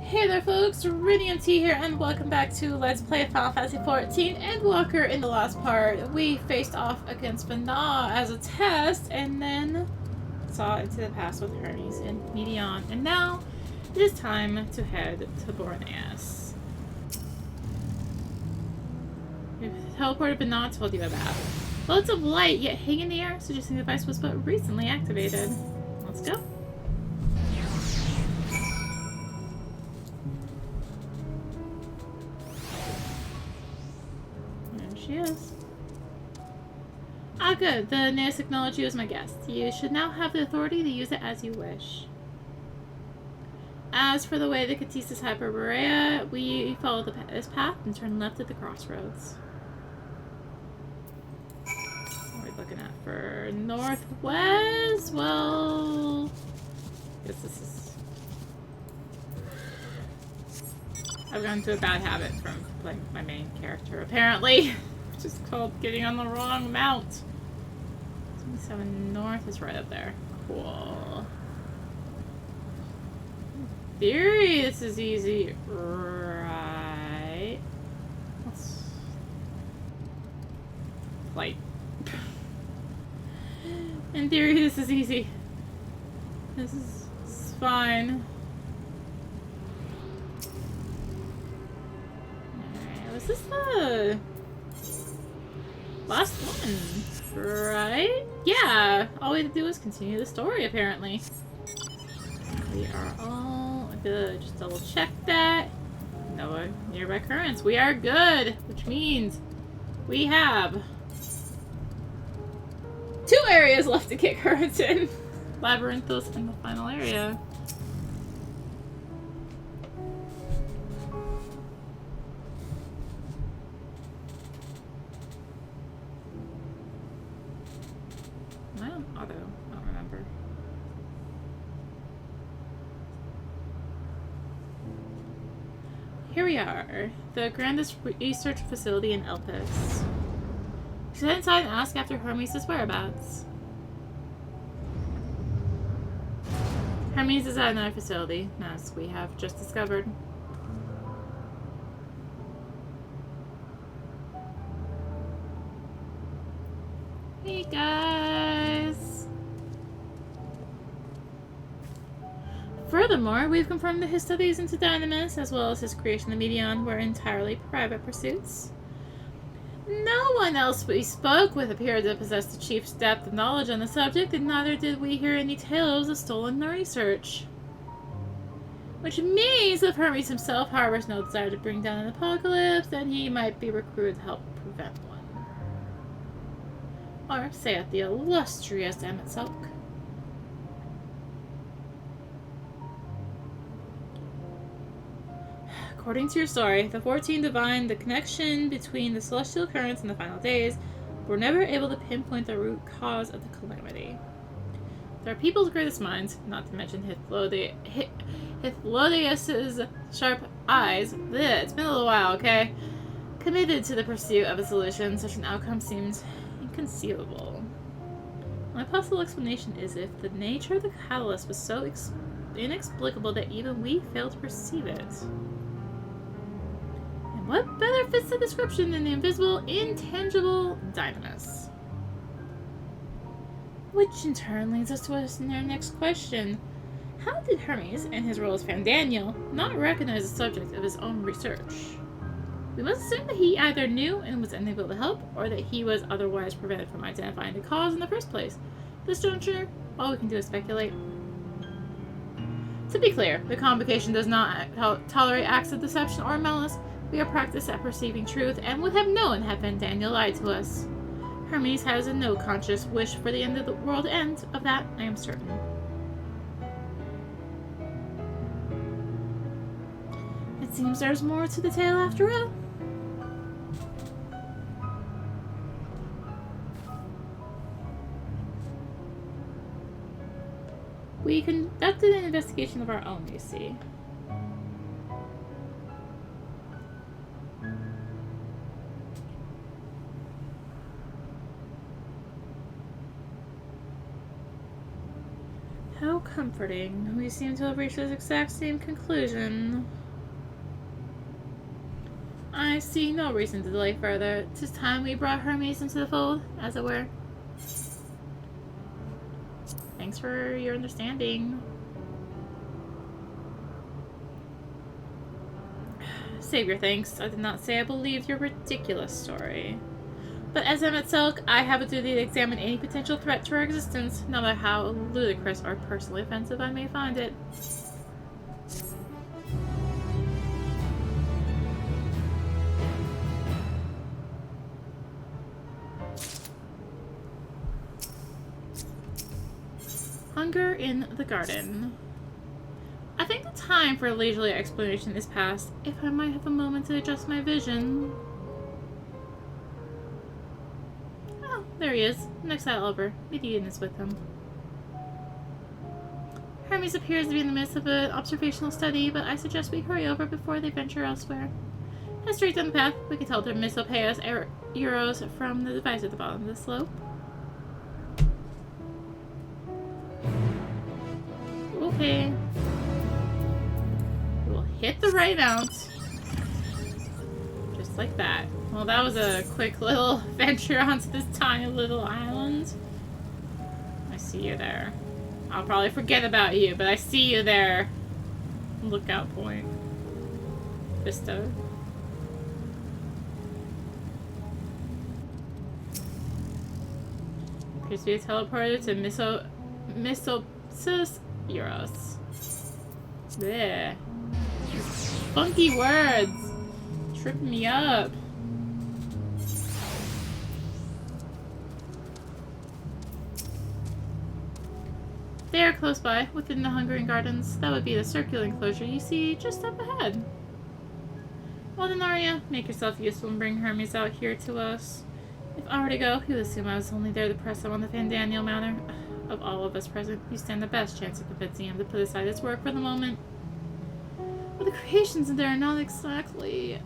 Hey there folks, rinimt here and welcome back to Let's Play Final Fantasy XIV Endwalker. In the last part, we faced off against Vana as a test and then saw into the past with Hermes and Meteion. And now, it is time to head to Borneas. We've teleported Vana told you about. Loads of light yet hang in the air, suggesting the device was but recently activated. Let's go. She is. Ah, good. The NAS acknowledged you as my guest. You should now have the authority to use it as you wish. As for the way to Katis's Hyperborea, we follow this path and turn left at the crossroads. What are we looking at for northwest? Well, I guess this is... I've gone into a bad habit from playing my main character, apparently. Which is called getting on the wrong mount. 27 north is right up there. Cool. In theory, this is easy, right? Let's... Flight. In theory, this is easy. This is fine. Alright, was this the... last one, right? Yeah, all we have to do is continue the story, apparently. We are all good. Just double check that. No nearby currents. We are good, which means we have 2 areas left to get currents in. Labyrinthos and the final area. Here we are, the grandest research facility in Elpis. We head inside and ask after Hermes' whereabouts. Hermes is at another facility, as we have just discovered. Hey guys! Furthermore, we've confirmed that his studies into Dynamis, as well as his creation of Meteion, were entirely private pursuits. No one else we spoke with appeared to possess the chief's depth of knowledge on the subject, and neither did we hear any tales of stolen research. Which means if Hermes himself harbors no desire to bring down an apocalypse, then he might be recruited to help prevent one. Or, say at the illustrious Emetzelk. According to your story, the 14 divined the connection between the celestial currents and the final days, but were never able to pinpoint the root cause of the calamity. There are people's greatest minds, not to mention Hythlodaeus' sharp eyes. It's been a little while, okay? Committed to the pursuit of a solution, such an outcome seems inconceivable. My possible explanation is if the nature of the catalyst was so inexplicable that even we failed to perceive it. What better fits the description than the invisible, intangible Dynamis? Which in turn leads us to our next question. How did Hermes, in his role as Fandaniel, not recognize the subject of his own research? We must assume that he either knew and was unable to help, or that he was otherwise prevented from identifying the cause in the first place. At this juncture, all we can do is speculate. To be clear, the Convocation does not tolerate acts of deception or malice. We are practiced at perceiving truth, and would have known had Fandaniel lied to us. Hermes has a no conscious wish for the end of the world end. Of that, I am certain. It seems there's more to the tale after all. We conducted an investigation of our own, you see. How comforting. We seem to have reached this exact same conclusion. I see no reason to delay further. It's time we brought Hermes into the fold, as it were. Thanks for your understanding. Save your thanks. I did not say I believed your ridiculous story. But as Emet, I have a duty to examine any potential threat to our existence, no matter how ludicrous or personally offensive I may find it. Hunger in the garden. I think the time for a leisurely explanation is past. If I might have a moment to adjust my vision. Oh, there he is. Next aisle over. Meteion is with him. Hermes appears to be in the midst of an observational study, but I suggest we hurry over before they venture elsewhere. Head straight down the path. We can tell the Hermes will pay us euros from the device at the bottom of the slope. Okay. We'll hit the right ounce. Just like that. Well, that was a quick little venture onto this tiny little island. I see you there. I'll probably forget about you, but I see you there. Lookout point. Vista. Appears to be a teleporter to Misopsis Euros. Bleh. Funky words. Tripping me up. They are close by, within the Hungering Gardens. That would be the circular enclosure you see just up ahead. Well then, Arya, make yourself useful and bring Hermes out here to us. If I were to go, he would assume I was only there to press him on the Fandaniel matter. Of all of us present, you stand the best chance of convincing him to put aside his work for the moment. But the creations in there are not exactly...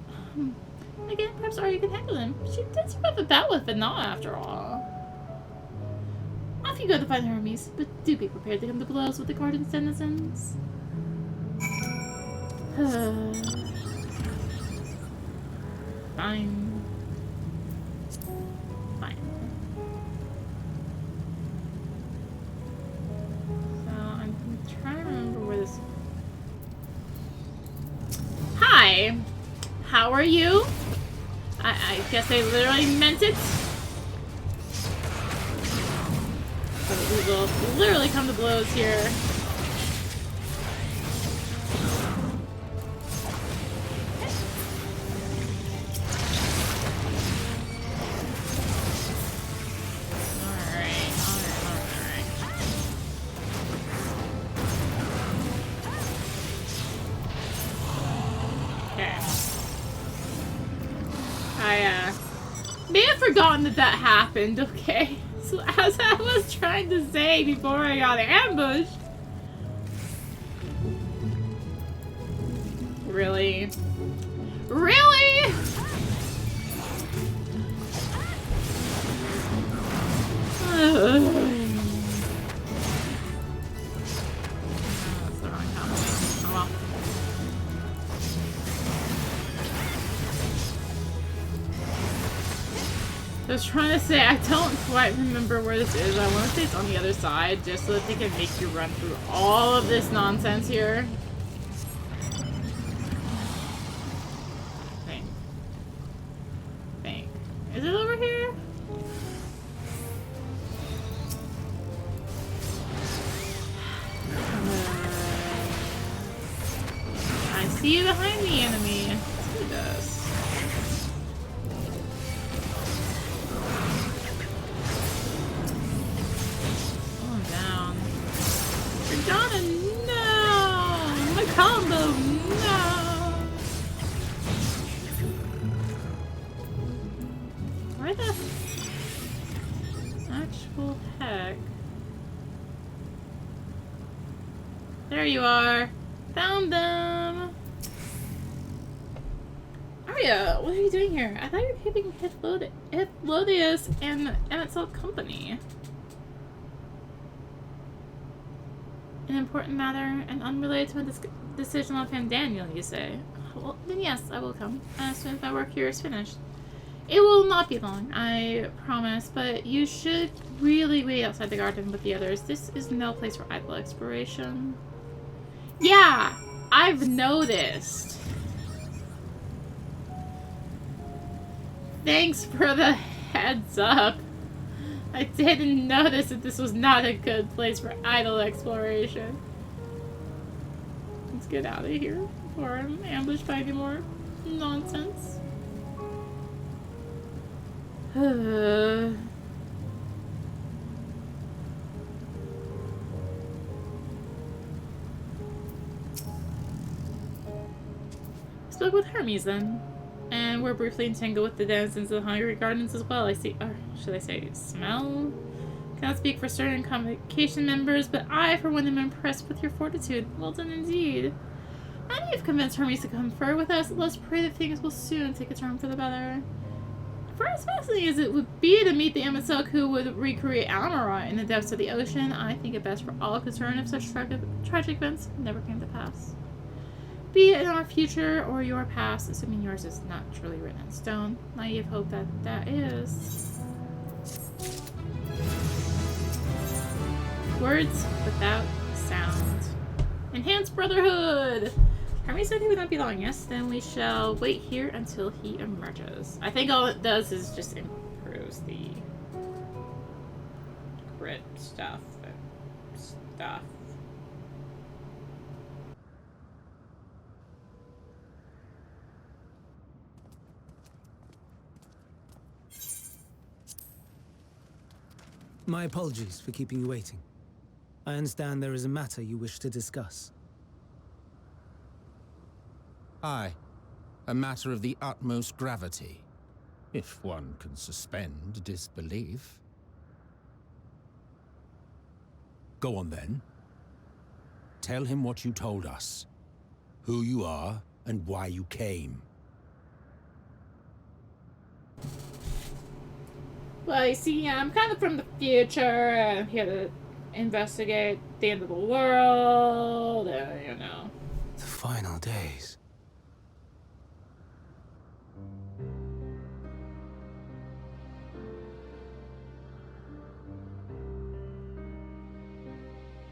Again, perhaps Arya can handle them. She did survive a battle with Vanna, after all. Off you go to find Hermes, but do be prepared to come to blows with the garden's denizens. Fine. Fine. So, I'm trying to remember where this... Hi! How are you? I guess I literally meant it. So we will literally come to blows here. Forgotten that happened, okay? So as I was trying to say before I got ambushed. Really? Really? I was trying to say, I don't quite remember where this is. I want to say it's on the other side, just so that they can make you run through all of this nonsense here. Think. Is it over here? I see you behind me, enemy. Let's do this. Donna, no! My combo, no! Where the actual heck? There you are! Found them! Arya, what are you doing here? I thought you were keeping Hithlodius and Emet company. An important matter and unrelated to decision on Daniel, you say? Well, then yes, I will come as soon as my work here is finished. It will not be long, I promise, but you should really wait outside the garden with the others. This is no place for idle exploration. Yeah, I've noticed. Thanks for the heads up. I didn't notice that this was not a good place for idle exploration. Let's get out of here before I'm ambushed by any more nonsense. Spoke with Hermes then, and we're briefly entangled with the denizens of the Hungry Gardens as well. I see, or should I say, smell? Cannot speak for certain convocation members, but I, for one, am impressed with your fortitude. Well done indeed. And you've convinced Hermes to confer with us. Let's pray that things will soon take a turn for the better. For as fascinating as it would be to meet the Emisok who would recreate Almarai in the depths of the ocean, I think it best for all concerned if such tragic events never came to pass. Be it in our future or your past, assuming yours is not truly written in stone. Naive hope that that is. Words without sound. Enhanced Brotherhood! Hermes said he would not be long, yes? Then we shall wait here until he emerges. I think all it does is just improves the crit stuff and stuff. My apologies for keeping you waiting. I understand there is a matter you wish to discuss. Aye. A matter of the utmost gravity. If one can suspend disbelief. Go on then. Tell him what you told us. Who you are and why you came. Well, you see, I'm kind of from the future. I'm here to investigate the end of the world, you know. The final days.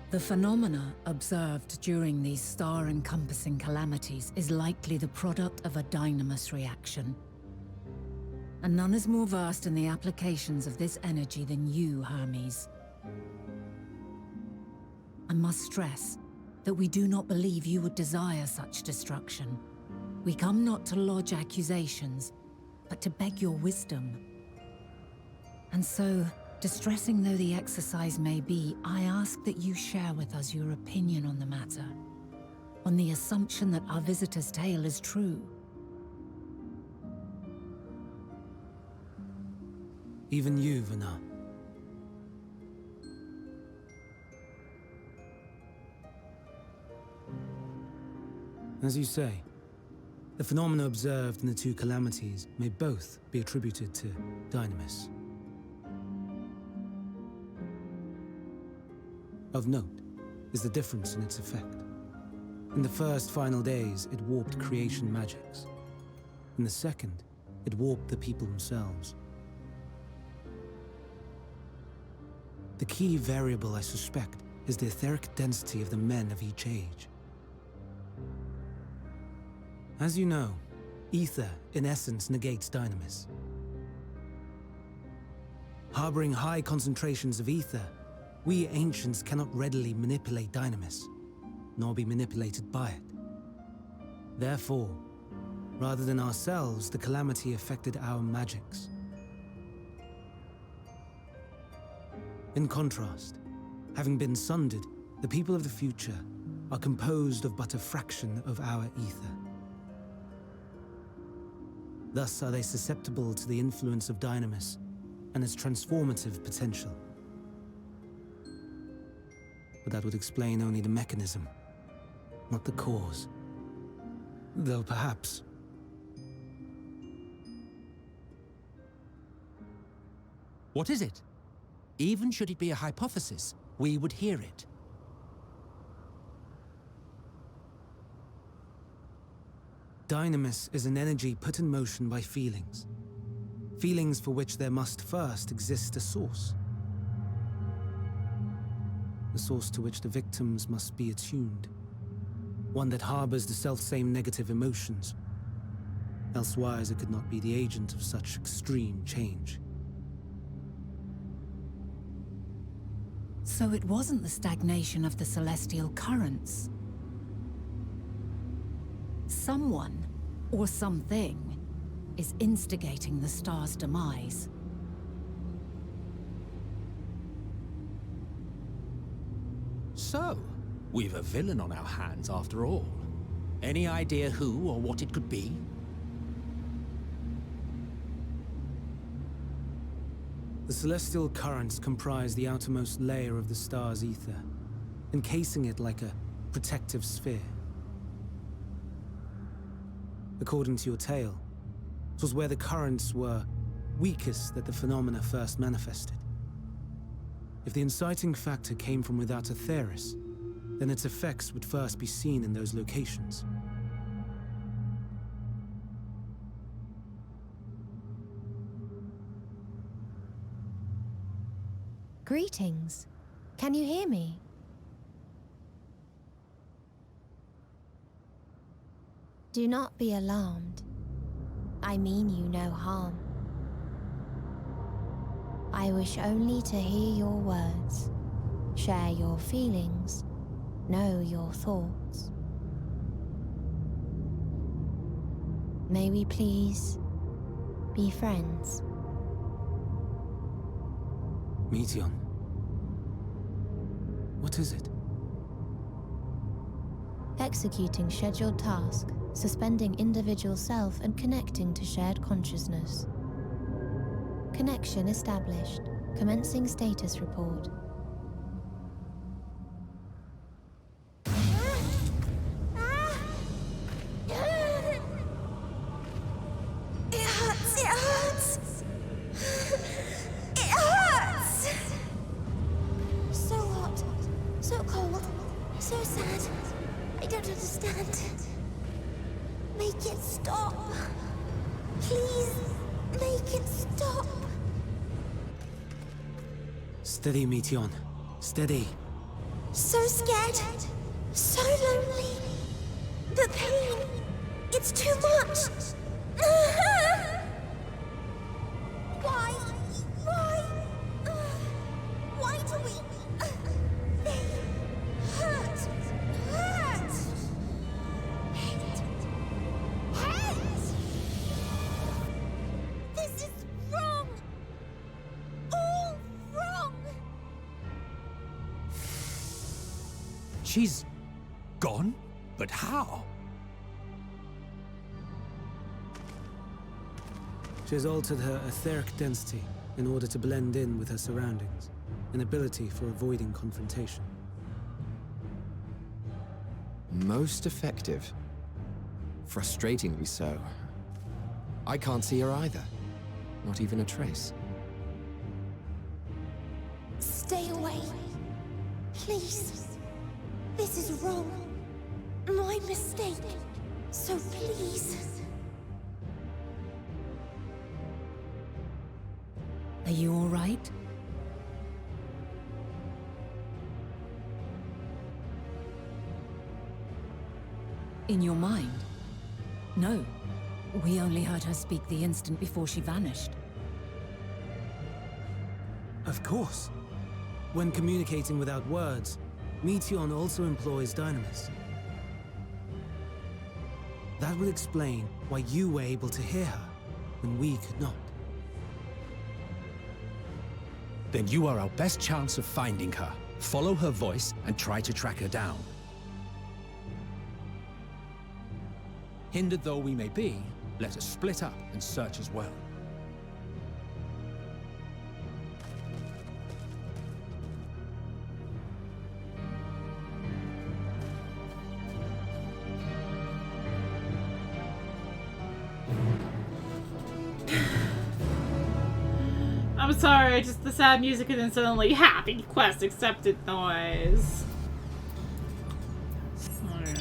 The phenomena observed during these star-encompassing calamities is likely the product of a dynamis reaction. And none is more versed in the applications of this energy than you, Hermes. I must stress that we do not believe you would desire such destruction. We come not to lodge accusations, but to beg your wisdom. And so, distressing though the exercise may be, I ask that you share with us your opinion on the matter, on the assumption that our visitor's tale is true. Even you, Vana. As you say, the phenomena observed in the two calamities may both be attributed to dynamis. Of note is the difference in its effect. In the first final days, it warped creation magics. In the second, it warped the people themselves. The key variable, I suspect, is the etheric density of the men of each age. As you know, ether, in essence, negates dynamis. Harboring high concentrations of ether, we ancients cannot readily manipulate dynamis, nor be manipulated by it. Therefore, rather than ourselves, the calamity affected our magics. In contrast, having been sundered, the people of the future are composed of but a fraction of our ether. Thus are they susceptible to the influence of dynamis and its transformative potential. But that would explain only the mechanism, not the cause. Though perhaps... What is it? Even should it be a hypothesis, we would hear it. Dynamis is an energy put in motion by feelings. Feelings for which there must first exist a source. The source to which the victims must be attuned. One that harbors the self-same negative emotions. Elsewise, it could not be the agent of such extreme change. So it wasn't the stagnation of the celestial currents. Someone, or something, is instigating the star's demise. So, we've a villain on our hands after all. Any idea who or what it could be? The celestial currents comprise the outermost layer of the star's ether, encasing it like a protective sphere. According to your tale, it was where the currents were weakest that the phenomena first manifested. If the inciting factor came from without Aetheris, then its effects would first be seen in those locations. Greetings. Can you hear me? Do not be alarmed. I mean you no harm. I wish only to hear your words, share your feelings, know your thoughts. May we please be friends? Meteion. What is it? Executing scheduled task, suspending individual self and connecting to shared consciousness. Connection established. Commencing status report. Steady, Meteion. Steady. So scared. So lonely. The pain. It's too much. Why? Why do we... They hurt. Hate. This is wrong. All wrong. She's gone? But how? She has altered her etheric density in order to blend in with her surroundings, an ability for avoiding confrontation. Most effective. Frustratingly so. I can't see her either. Not even a trace. Stay away. Please. This is wrong. My mistake. So please. Are you all right? In your mind? No. We only heard her speak the instant before she vanished. Of course. When communicating without words, Meteion also employs Dynamis. That would explain why you were able to hear her, when we could not. Then you are our best chance of finding her. Follow her voice and try to track her down. Hindered though we may be, let us split up and search as well. I'm sorry, just the sad music and then suddenly happy quest accepted noise. Alright.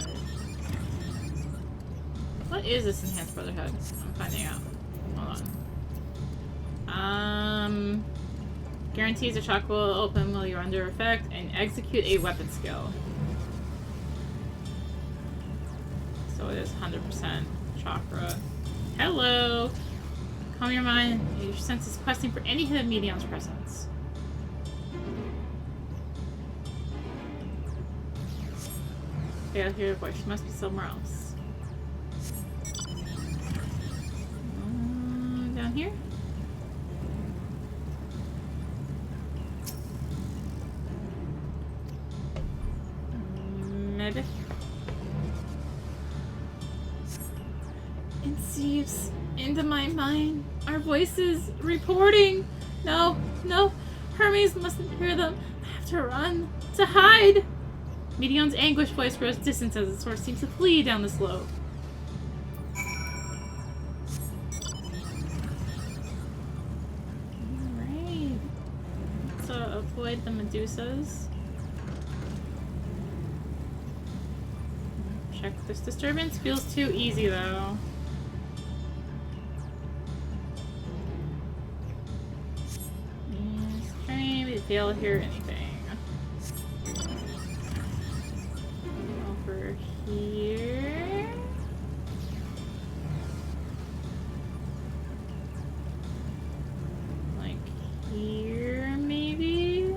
What is this Enhanced Brotherhood? I'm finding out. Hold on. Guarantees a chakra will open while you're under effect and execute a weapon skill. So it is 100% chakra. Hello! Calm your mind. Your senses questing for any hidden Meteion's presence. Okay, I hear your voice. She must be somewhere else. Down here? Maybe. It seeps into my mind. Our voices reporting. No, no. Hermes mustn't hear them. I have to run. To hide. Meteion's anguished voice grows distant as its source seems to flee down the slope. Alright. So avoid the Medusas. Check this disturbance. Feels too easy though. Fail to hear anything. Over here. Like here, maybe?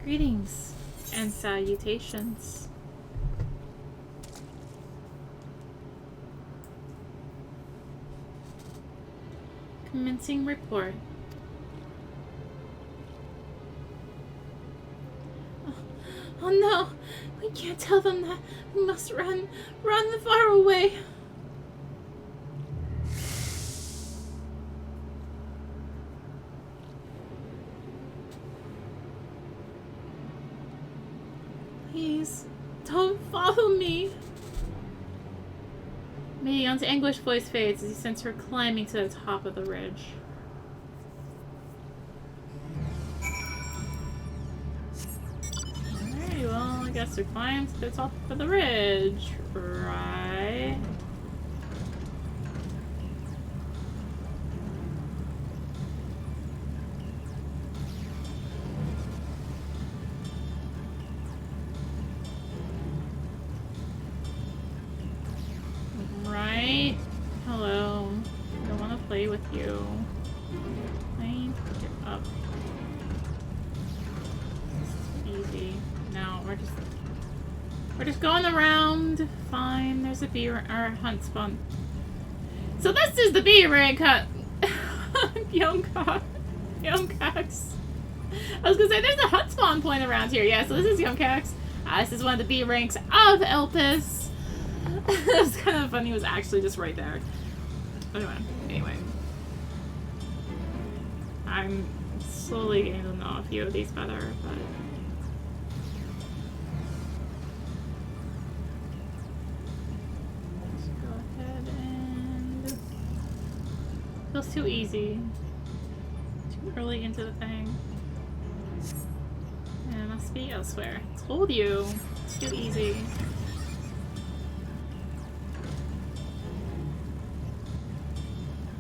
Greetings and salutations. Commencing report. Oh no! We can't tell them that. We must run. Run far away. Please, don't follow me. Meteion's anguished voice fades as he sends her climbing to the top of the ridge. Alright, well, I guess we climb to the top of the ridge, right? Right? Hello. I don't want to play with you. Fine. Get up. It's easy. No, we're just going around. Fine. There's a bee or a hunt spawn. So this is the bee rank hut. Yomkax. I was gonna say there's a hunt spawn point around here. Yeah, so this is Yomkax. This is one of the bee ranks of Elpis. It was kind of funny. It was actually just right there. Anyway. I'm slowly getting to know a few of these better, but... Let's go ahead and... Feels too easy. Too early into the thing. And it must be elsewhere. Told you. Too easy.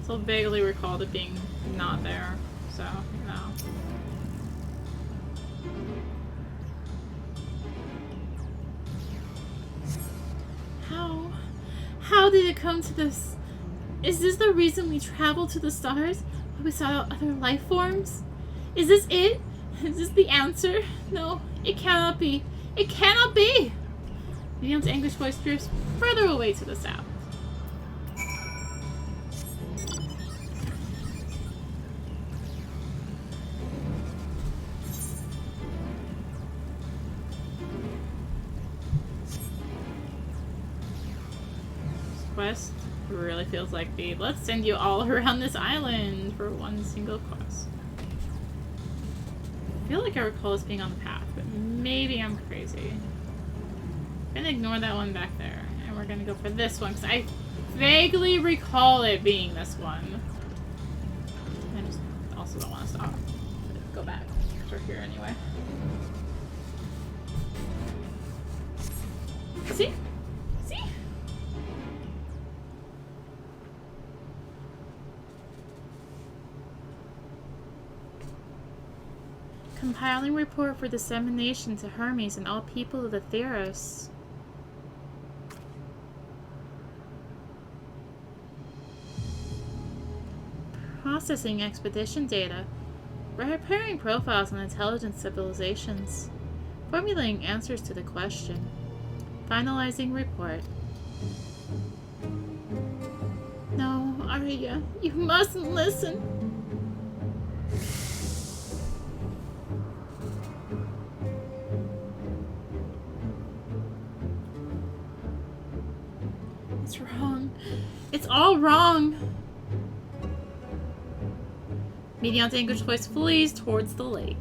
So vaguely recalled it being not there, so, you know. How did it come to this? Is this the reason we traveled to the stars? Where we saw other life forms? Is this it? Is this the answer? No, it cannot be. It cannot be! Meteion's anguished voice drifts further away to the south. Quest really feels like the let's send you all around this island for one single quest. I feel like I recall this being on the path, but maybe I'm crazy. Gonna ignore that one back there. And we're gonna go for this one, because I vaguely recall it being this one. I just also don't want to stop. Go back. We're here anyway. See? See? Compiling report for dissemination to Hermes and all people of the Theros. Processing expedition data. Preparing profiles on intelligent civilizations. Formulating answers to the question. Finalizing report. No, Arya, you mustn't listen. It's wrong. It's all wrong. Meteion's anguished voice flees towards the lake.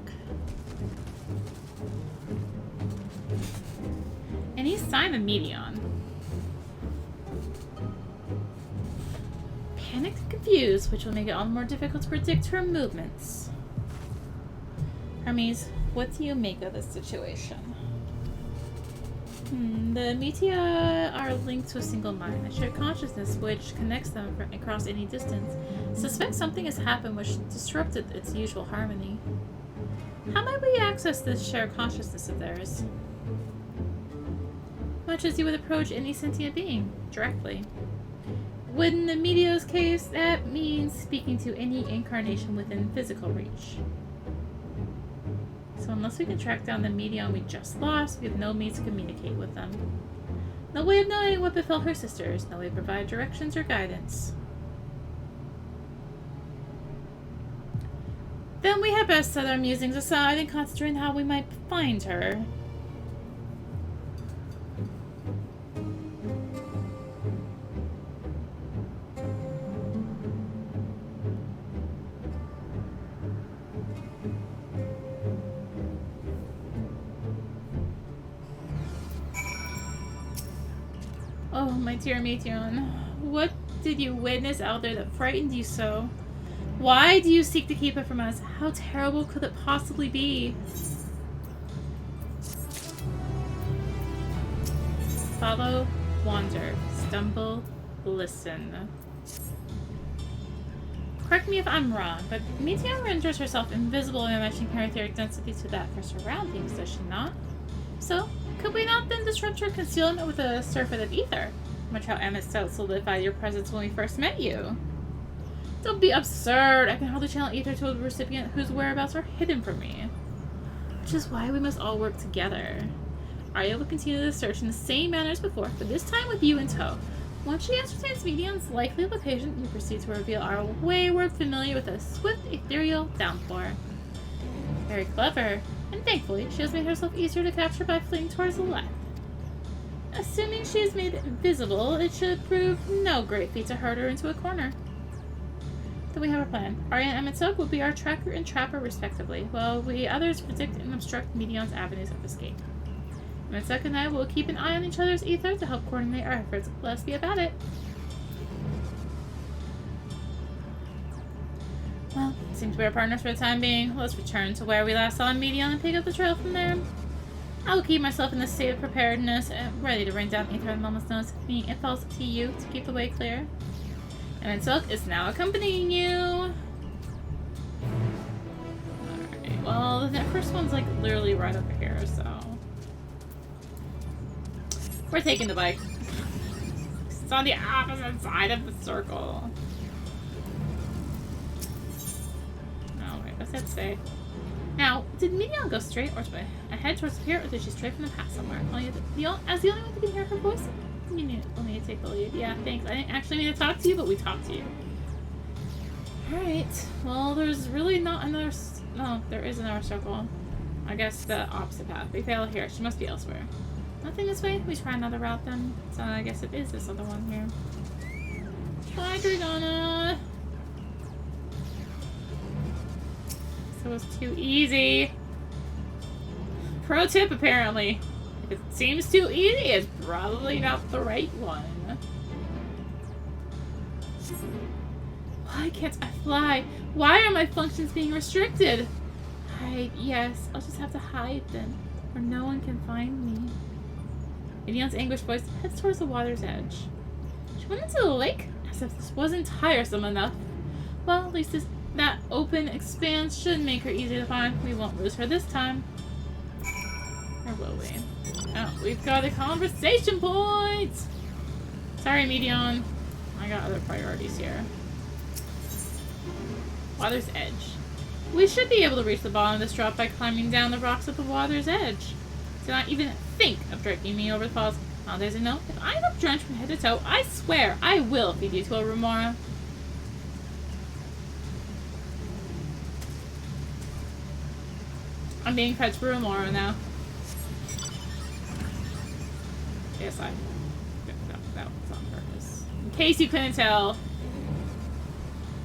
Any sign of Meteion? Panicked and confused, which will make it all the more difficult to predict her movements. Hermes, what do you make of this situation? The Meteor are linked to a single mind, a shared consciousness which connects them across any distance. Suspect something has happened which disrupted its usual harmony. How might we access this shared consciousness of theirs? Much as you would approach any sentient being, directly. In the Meteor's case, that means speaking to any incarnation within physical reach. So unless we can track down the Meteion we just lost, we have no means to communicate with them. No way of knowing what befell her sisters, no way to provide directions or guidance. Then we had best set our musings aside and concentrate on how we might find her. Oh, my dear Meteion, what did you witness out there that frightened you so? Why do you seek to keep it from us? How terrible could it possibly be? Follow, wander, stumble, listen. Correct me if I'm wrong, but Meteion renders herself invisible by matching her etheric density to that of her surroundings, does she not? So, could we not then disrupt her concealment with a surfeit of ether? Much how Emmett solidified your presence when we first met you. Don't be absurd! I can hardly channel ether to a recipient whose whereabouts are hidden from me. Which is why we must all work together. Arya will continue the search in the same manner as before, but this time with you in tow. Once she ascertains Meteion's likely location, you proceed to reveal our wayward familiar with a swift ethereal downpour. Very clever. And thankfully, she has made herself easier to capture by fleeing towards the left. Assuming she is made visible, it should prove no great feat to herd her into a corner. Then we have a plan. Arya and Emmett will be our tracker and trapper respectively, while we others predict and obstruct Meteion's avenues of escape. Emmett and I will keep an eye on each other's ether to help coordinate our efforts. Let's be about it. Well, seems we are partners for the time being. Let's return to where we last saw Meteion and pick up the trail from there. I will keep myself in the state of preparedness, ready to rain down ether at a moment's notice, meaning it falls to you to keep the way clear. And Silk is now accompanying you. Alright, well, the first one's like literally right over here, so we're taking the bike. It's on the opposite side of the circle. What's that say? Now, did Meteion go straight or ahead towards here, or did she stray from the path somewhere? As the only one who can hear her voice, you need to take the lead. Yeah, thanks. I didn't actually mean to talk to you, but we talked to you. Alright. Well, there's really not another... No, there is another circle. I guess the opposite path. We fail here. She must be elsewhere. Nothing this way? We try another route then. So I guess it is this other one here. Bye, Dragana! That was too easy. Pro tip, apparently. If If it seems too easy, it's probably not the right one. Why can't I fly? Why are my functions being restricted? Hide, yes. I'll just have to hide then, where no one can find me. Meteion's anguished voice heads towards the water's edge. She went into the lake as if this wasn't tiresome enough. Well, at least that open expanse should make her easy to find. We won't lose her this time. Or will we? Oh, we've got a conversation point! Sorry, Meteion. I got other priorities here. Water's edge. We should be able to reach the bottom of this drop by climbing down the rocks at the water's edge. Do not even think of dragging me over the falls. Now there's a note. If I'm not drenched from head to toe, I swear I will feed you to a remora. I'm being fed for remora now. Yes, that was on purpose. In case you couldn't tell.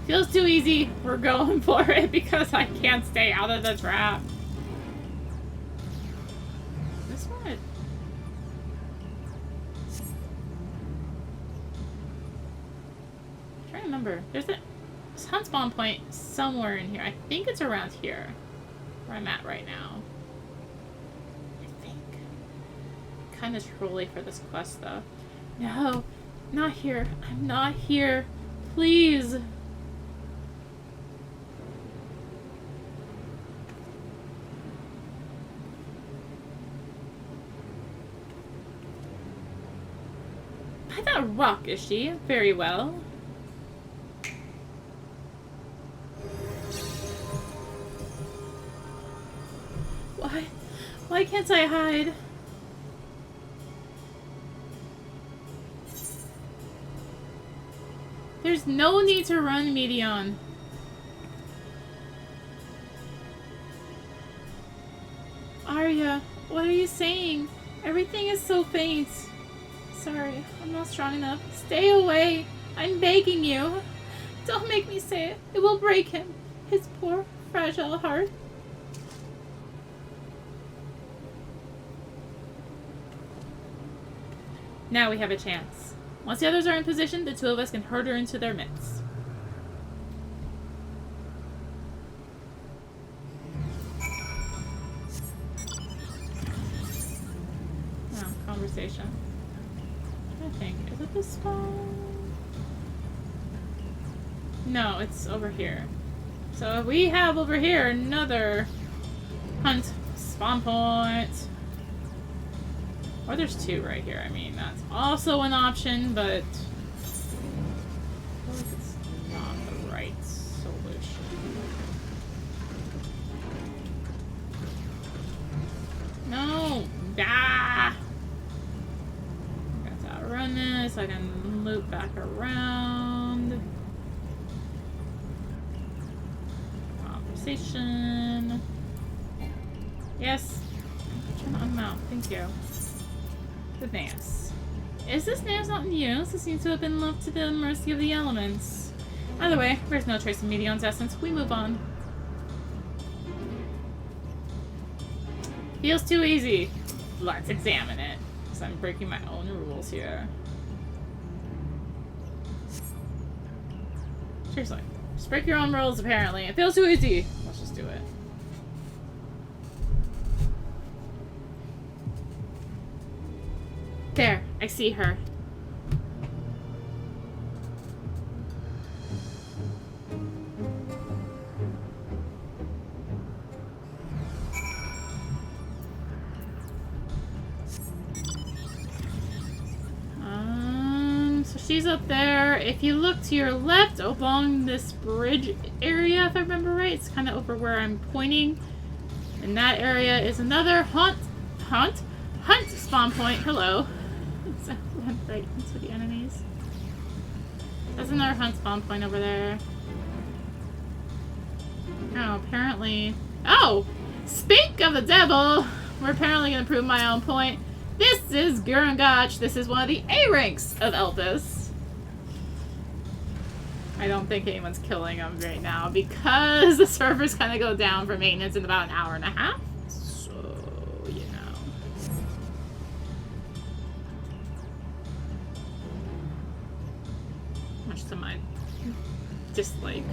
Feels too easy. We're going for it because I can't stay out of the trap. This one. I'm trying to remember. There's a hunt spawn point somewhere in here. I think it's around here. Where I'm at right now. I think. Kind of trolly for this quest though. No. Not here. I'm not here. Please. By that rock, is she? Very well. Why? Why can't I hide? There's no need to run, Meteion. Arya, what are you saying? Everything is so faint. Sorry, I'm not strong enough. Stay away. I'm begging you. Don't make me say it. It will break him. His poor, fragile heart. Now we have a chance. Once the others are in position, the two of us can herd her into their midst. Oh, conversation. I think. Is it this spawn? No, it's over here. So we have over here another hunt spawn point. Or there's two right here. I mean, that's also an option, but I feel like it's not the right solution. No! Ah! I got to outrun this. I can loop back around. Conversation. Yes. I'm trying to unmount. Thank you. The Nance. Is this Nance not in use? It seems to have been left to the mercy of the elements. Either way, there's no trace of Meteion's essence. We move on. Feels too easy. Let's examine it. Because I'm breaking my own rules here. Seriously. Just break your own rules, apparently. It feels too easy. Let's just do it. There, I see her. So she's up there. If you look to your left along this bridge area, if I remember right, it's kind of over where I'm pointing. And that area is another hunt spawn point. Hello. So I went right into the enemies. There's another hunt spawn point over there. Oh, apparently. Oh! Speak of the devil! We're apparently going to prove my own point. This is Gurungach. This is one of the A ranks of Elpis. I don't think anyone's killing him right now because the servers kind of go down for maintenance in about an hour and a half. So, you know. much to my dislike.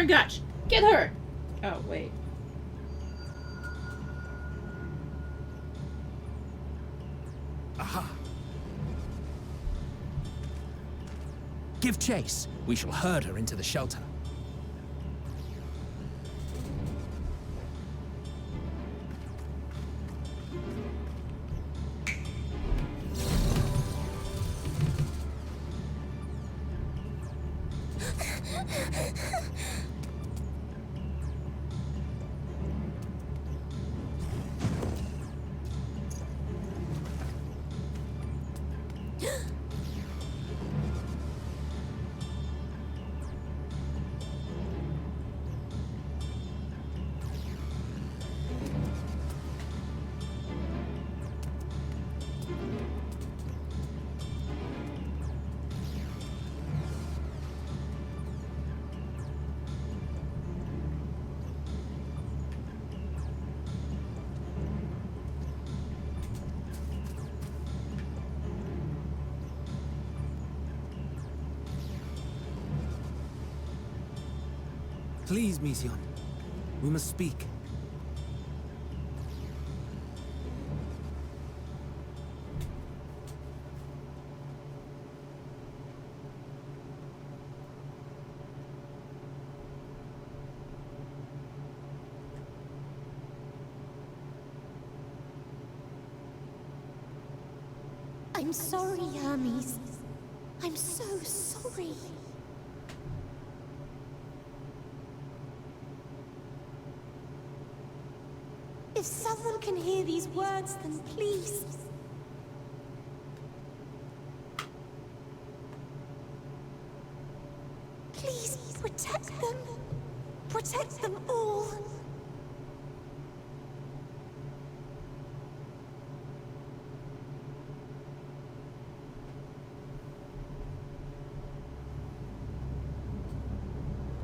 Gutch, get her! Oh, wait. Aha! Give chase. We shall herd her into the shelter. Please, Meteion. We must speak. I'm sorry, Hermes. I'm so sorry. If someone can hear these words, then please. Please protect them. Protect them all.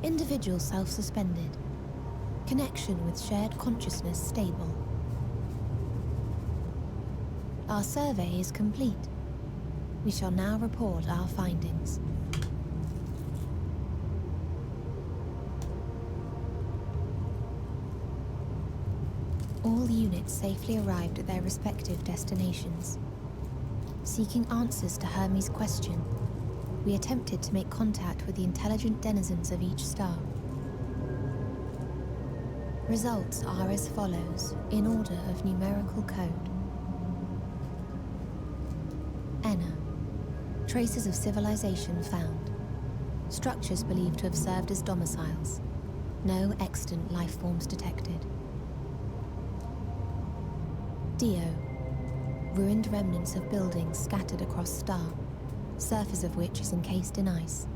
Individual self-suspended. Connection with shared consciousness stable. Our survey is complete. We shall now report our findings. All units safely arrived at their respective destinations. Seeking answers to Hermes' question, we attempted to make contact with the intelligent denizens of each star. Results are as follows, in order of numerical code. Enna. Traces of civilization found. Structures believed to have served as domiciles. No extant life forms detected. Dio. Ruined remnants of buildings scattered across star, surface of which is encased in ice.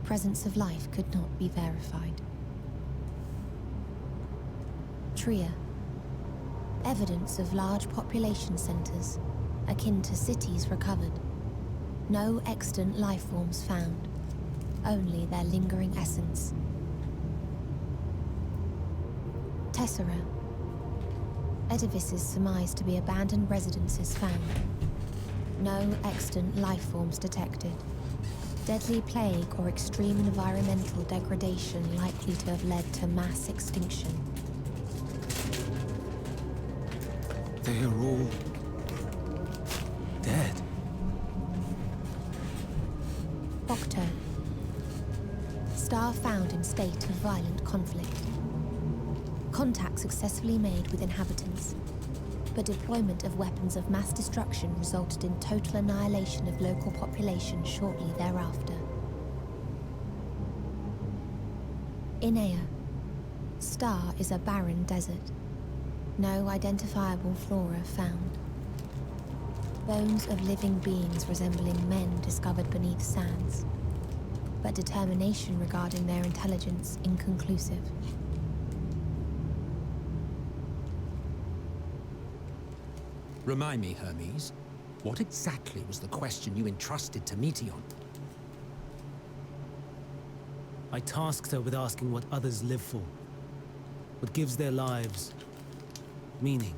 Presence of life could not be verified. Tria. Evidence of large population centers, akin to cities recovered. No extant life forms found, only their lingering essence. Tessera. Edifices surmised to be abandoned residences found. No extant life forms detected. Deadly plague or extreme environmental degradation likely to have led to mass extinction. They are all dead. Octo. Star found in state of violent conflict. Contact successfully made with inhabitants, but deployment of weapons of mass destruction resulted in total annihilation of local population shortly thereafter. Inea. Star is a barren desert. No identifiable flora found. Bones of living beings resembling men discovered beneath sands, but determination regarding their intelligence inconclusive. Remind me, Hermes, what exactly was the question you entrusted to Meteion? I tasked her with asking what others live for. What gives their lives meaning.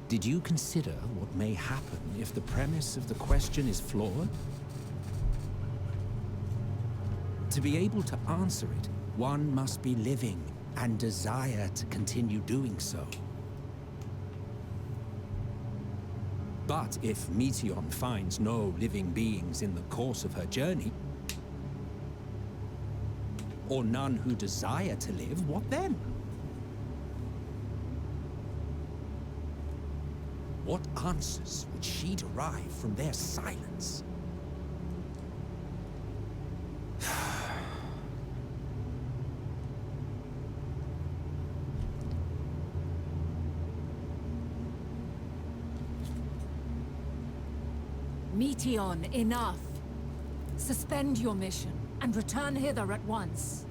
Did you consider what may happen if the premise of the question is flawed? To be able to answer it, one must be living and desire to continue doing so. But if Meteion finds no living beings in the course of her journey, or none who desire to live, what then? What answers would she derive from their silence? Meteion, enough. Suspend your mission and return hither at once.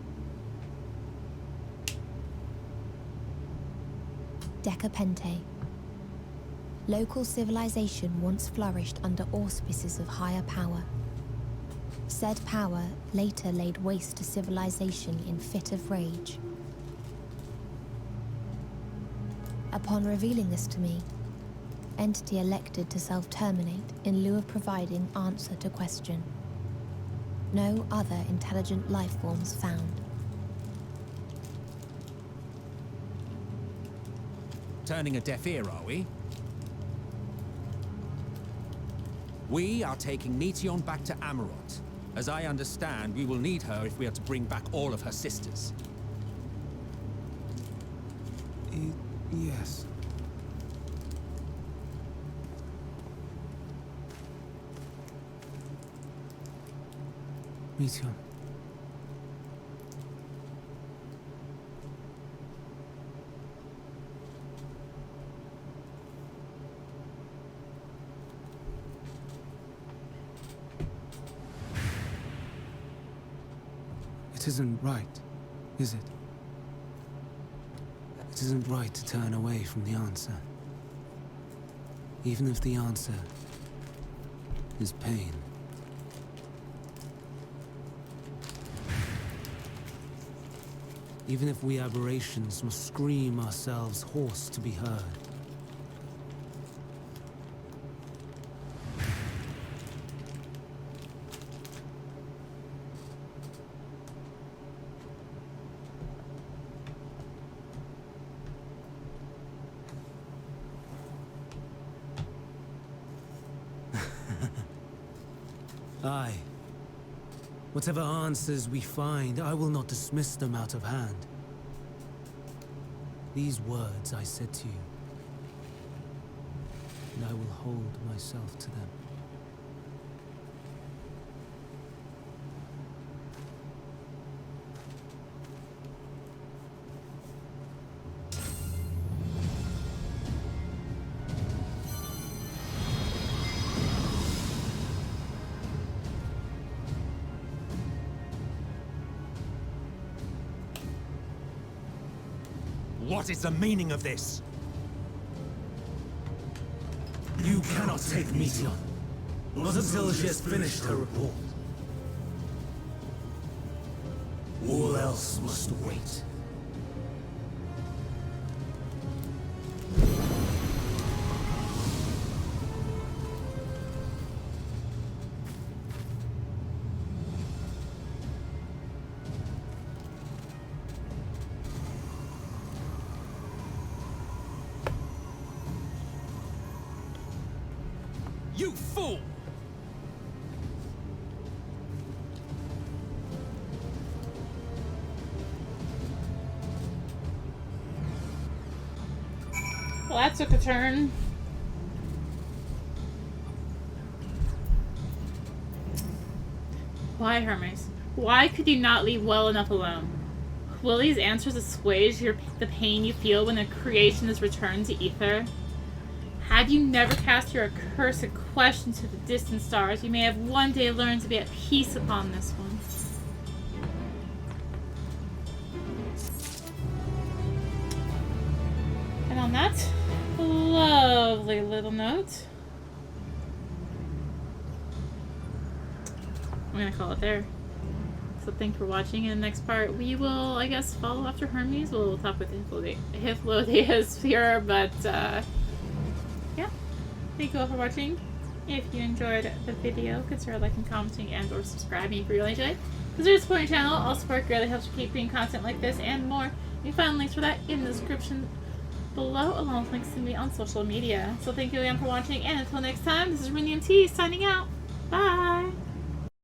Decapente. Local civilization once flourished under auspices of higher power. Said power later laid waste to civilization in fit of rage. Upon revealing this to me, entity elected to self-terminate in lieu of providing answer to question. No other intelligent life forms found. Turning a deaf ear, are we? We are taking Meteion back to Amarot. As I understand, we will need her if we are to bring back all of her sisters. Yes. Meteion. It isn't right, is it? It isn't right to turn away from the answer. Even if the answer is pain. Even if we aberrations must scream ourselves hoarse to be heard. Aye. Whatever answers we find, I will not dismiss them out of hand. These words I said to you, and I will hold myself to them. What is the meaning of this? You cannot take Meteion, not until she has finished her report. All else must wait. You fool! Well, that took a turn. Why, Hermes? Why could you not leave well enough alone? Will these answers assuage the pain you feel when a creation is returned to ether? Had you never cast your accursed question to the distant stars, you may have one day learned to be at peace upon this one. And on that lovely little note, I'm gonna call it there. So thanks for watching. In the next part, we will, I guess, follow after Hermes. We'll talk with Hythlodaeus here, but yeah. Thank you all for watching. If you enjoyed the video, consider liking, commenting, and or subscribing if you really enjoyed. Consider supporting the channel. All support greatly helps keep bringing content like this and more. You can find links for that in the description below, along with links to me on social media. So thank you again for watching, and until next time, this is rinimt signing out. Bye!